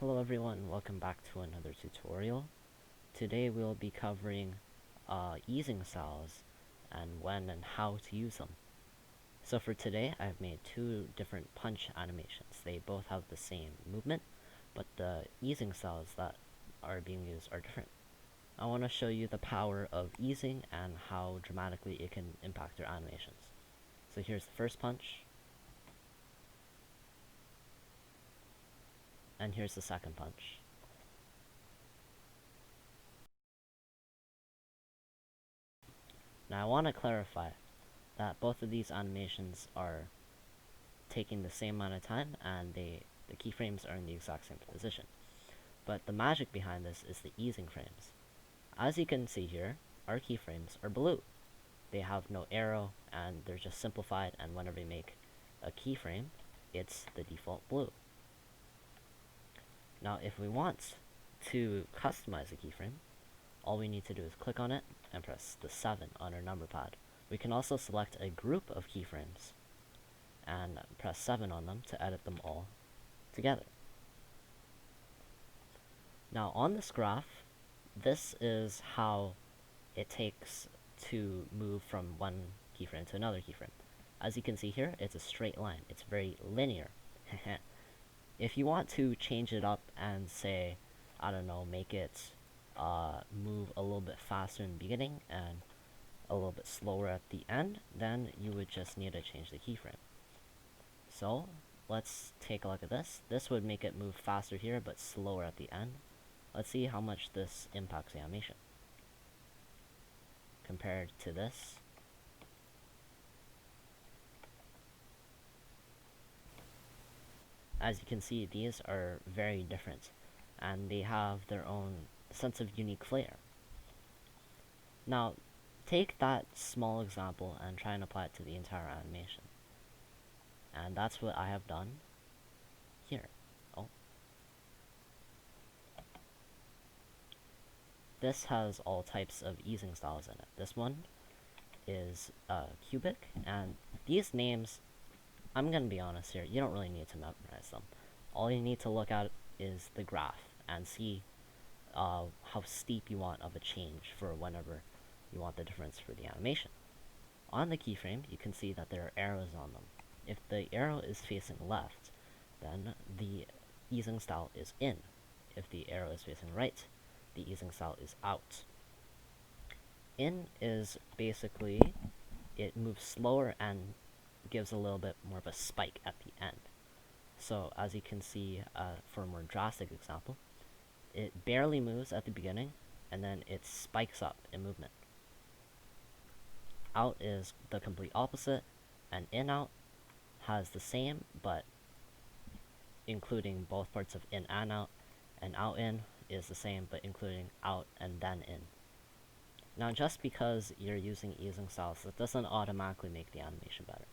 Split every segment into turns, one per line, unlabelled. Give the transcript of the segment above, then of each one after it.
Hello everyone, welcome back to another tutorial. Today we'll be covering easing styles and when and how to use them. So for today I've made two different punch animations. They both have the same movement, but the easing styles that are being used are different. I want to show you the power of easing and how dramatically it can impact your animations. So here's the first punch, and here's the second punch. Now I want to clarify that both of these animations are taking the same amount of time and the keyframes are in the exact same position. But the magic behind this is the easing frames. As you can see here, our keyframes are blue. They have no arrow and they're just simplified, and whenever you make a keyframe, it's the default blue. Now if we want to customize a keyframe, all we need to do is click on it and press the 7 on our number pad. We can also select a group of keyframes and press 7 on them to edit them all together. Now on this graph, this is how it takes to move from one keyframe to another keyframe. As you can see here, it's a straight line. It's very linear. If you want to change it up and say, I don't know, make it move a little bit faster in the beginning and a little bit slower at the end, then you would just need to change the keyframe. So let's take a look at this. This would make it move faster here but slower at the end. Let's see how much this impacts the animation compared to this. As you can see, these are very different and they have their own sense of unique flair. Now take that small example and try and apply it to the entire animation, and that's what I have done here. This has all types of easing styles in it. This one is cubic, and these names, I'm gonna be honest here, you don't really need to memorize them. All you need to look at is the graph and see how steep you want of a change for whenever you want the difference for the animation. On the keyframe, you can see that there are arrows on them. If the arrow is facing left, then the easing style is in. If the arrow is facing right, the easing style is out. In is basically, it moves slower and gives a little bit more of a spike at the end. So as you can see, for a more drastic example, it barely moves at the beginning and then it spikes up in movement. Out is the complete opposite, and in out has the same but including both parts of in and out in is the same but including out and then in. Now just because you're using easing styles, that doesn't automatically make the animation better.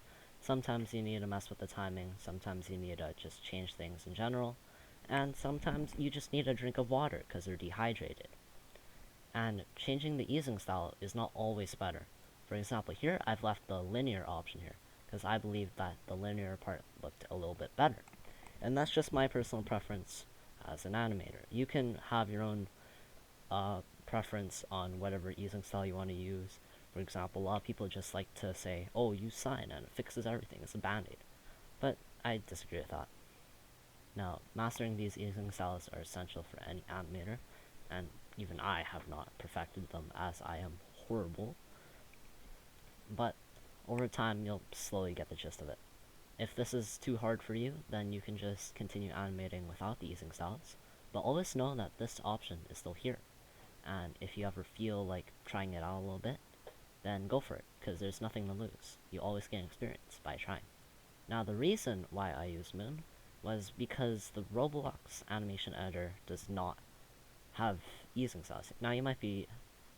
Sometimes you need to mess with the timing, sometimes you need to just change things in general, and sometimes you just need a drink of water because they're dehydrated. And changing the easing style is not always better. For example, here I've left the linear option here because I believe that the linear part looked a little bit better. And that's just my personal preference as an animator. You can have your own preference on whatever easing style you want to use. For example, a lot of people just like to say, oh, use sign and it fixes everything, it's a band-aid. But I disagree with that. Now, mastering these easing styles are essential for any animator, and even I have not perfected them as I am horrible. But over time, you'll slowly get the gist of it. If this is too hard for you, then you can just continue animating without the easing styles, but always know that this option is still here. And if you ever feel like trying it out a little bit, then go for it, because there's nothing to lose. You always gain experience by trying. Now the reason why I used Moon was because the Roblox animation editor does not have easing styles. Now you might be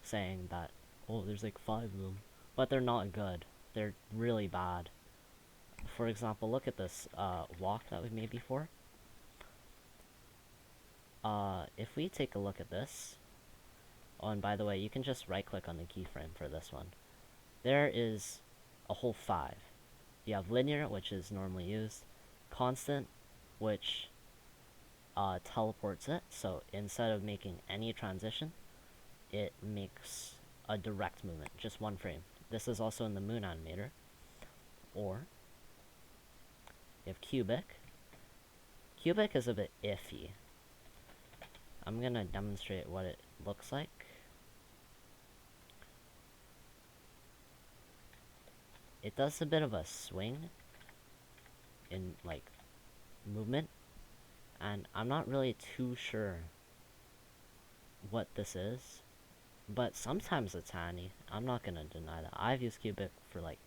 saying that, oh, there's like 5 of them, but they're not good. They're really bad. For example, look at this walk that we made before. If we take a look at this, oh, and by the way, you can just right click on the keyframe for this one. There is a whole 5. You have linear, which is normally used, constant, which teleports it, so instead of making any transition, it makes a direct movement, just one frame. This is also in the Moon Animator. Or, if Cubic. Cubic is a bit iffy. I'm gonna demonstrate what it looks like. It does a bit of a swing in, like, movement, and I'm not really too sure what this is, but sometimes it's handy. I'm not gonna deny that. I've used Cubic for, like,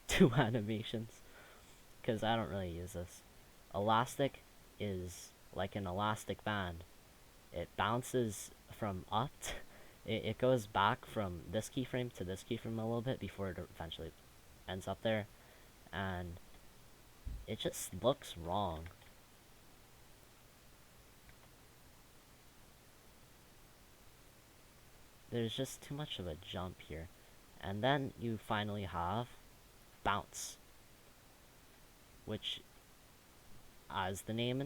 2 animations, because I don't really use this. Elastic is like an elastic band. It bounces from up, it goes back from this keyframe to this keyframe a little bit before it eventually ends up there, and it just looks wrong. There's just too much of a jump here. And then you finally have bounce, which, as the name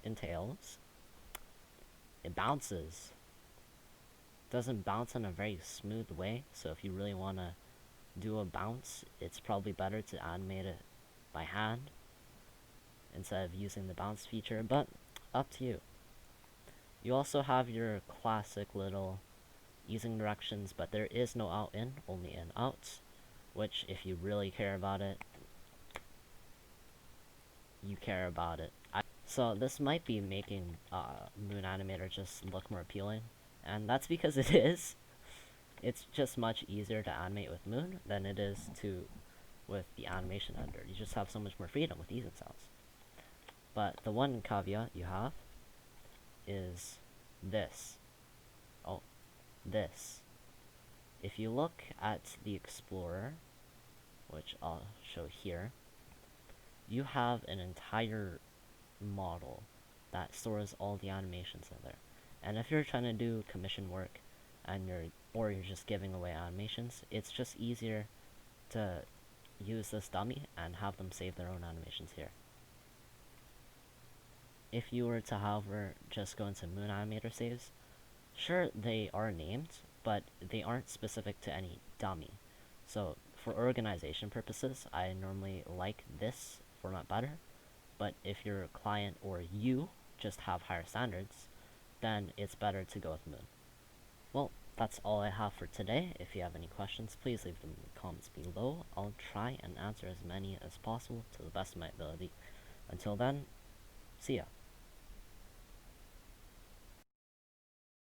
entails, it bounces. Doesn't bounce in a very smooth way, so if you really want to do a bounce, it's probably better to animate it by hand instead of using the bounce feature, but up to you. You also have your classic little easing directions, but there is no out in, only in outs, which if you really care about it, you care about it. So this might be making Moon Animator just look more appealing, and that's because it is. It's just much easier to animate with Moon than it is to with the animation editor. You just have so much more freedom with easing sounds. But the one caveat you have is this. Oh, this. If you look at the Explorer, which I'll show here, you have an entire model that stores all the animations in there. And if you're trying to do commission work and you're just giving away animations, it's just easier to use this dummy and have them save their own animations here. If you were to, however, just go into Moon Animator saves, sure, they are named, but they aren't specific to any dummy. So for organization purposes, I normally like this format better, but if your client or you just have higher standards, then it's better to go with Moon. Well, that's all I have for today. If you have any questions, please leave them in the comments below. I'll try and answer as many as possible to the best of my ability. Until then, see ya.